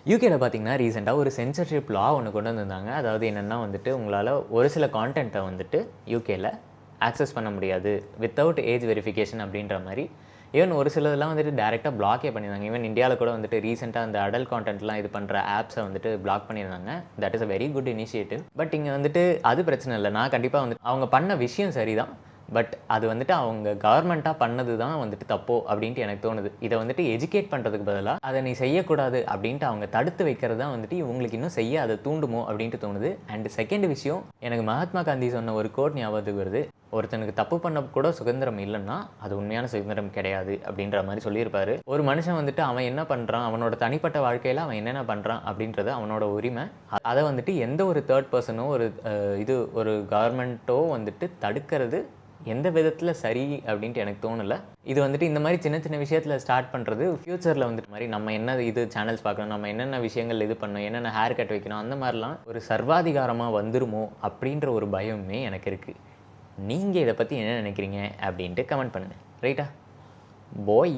யூகேல பார்த்தீங்கன்னா, ரீசென்ட்டா ஒரு சென்சார்ஷிப் லா ஒண்ணு கொண்டு வந்திருந்தாங்க. அதாவது என்னன்னா வந்துட்டு, உங்களால ஒரு சில கான்டென்ட்ட வந்துட்டு யூகேல ஆக்சஸ் பண்ண முடியாது. வித்தவுட் ஏஜ் வெரிஃபிகேஷன் அப்படின்ற மாரி. ஈவன் ஒரு சிலதெல்லாம் வந்துட்டு டைரக்ட்டா பிளாக்கே பண்ணியிருந்தாங்க. ஈவன் இந்தியால கூட வந்துட்டு ரீசென்ட்டா அந்த அடல்ட் கான்டென்ட்லாம் இது பண்ற ஆப்ஸ வந்துட்டு பிளாக் பண்ணியிருந்தாங்க. That is a very good initiative. But இங்க வந்துட்டு அது பிரச்சனை இல்ல. நான் கண்டிப்பா வந்து அவங்க பண்ண விஷயம் சரிதான். பட் அது வந்துட்டு அவங்க கவர்மெண்ட்டா பண்ணது தான் வந்துட்டு தப்போ அப்படின்ட்டு எனக்கு தோணுது. இத வந்துட்டு எஜுகேட் பண்றதுக்கு பதிலா, அத நீ செய்யக்கூடாது அப்படின்ட்டு அவங்க தடுத்து வைக்கிறது தான் வந்துட்டு இவங்களுக்கு இன்னும் செய்ய அத தூண்டுமோ அப்படின்ட்டு தோணுது. அண்ட் செகண்ட் விஷயம், எனக்கு மகாத்மா காந்தி சொன்ன ஒரு கோட் ஞாபகத்துக்கு வருது. ஒருத்தனுக்கு தப்பு பண்ண கூட சுதந்திரம் இல்லன்னா, அது உண்மையான சுதந்திரம் கிடையாது அப்படின்ற மாரி சொல்லியிருப்பாரு. ஒரு மனுஷன் வந்துட்டு அவன் என்ன பண்றான், அவனோட தனிப்பட்ட வாழ்க்கையில அவன் என்னென்ன பண்றான் அப்படின்றது அவனோட உரிமை. அத வந்துட்டு எந்த ஒரு தேர்ட் பெர்சனோ ஒரு ஒரு கவர்மெண்ட்டோ வந்துட்டு தடுக்கிறது எந்த விதத்துல சரி அப்படின்ட்டு எனக்கு தோணல. இது வந்துட்டு இந்த மாரி சின்ன சின்ன விஷயத்துல ஸ்டார்ட் பண்றது ஃபியூச்சர்ல வந்துட்டு மாரி நம்ம என்ன இது சேனல்ஸ் பார்க்கணும், நம்ம என்னென்ன விஷயங்கள் இது பண்ணணும், என்னென்ன ஹேர் கட் வைக்கணும், அந்த மாரிலாம் ஒரு சர்வாதிகாரமா வந்துருமோ அப்படின்ற ஒரு பயமே எனக்கு இருக்கு. நீங்க இத பத்தி என்ன நினைக்கிறீங்க அப்படின்ட்டு கமெண்ட் பண்ணுங்க. ரைட்டா? பாய்.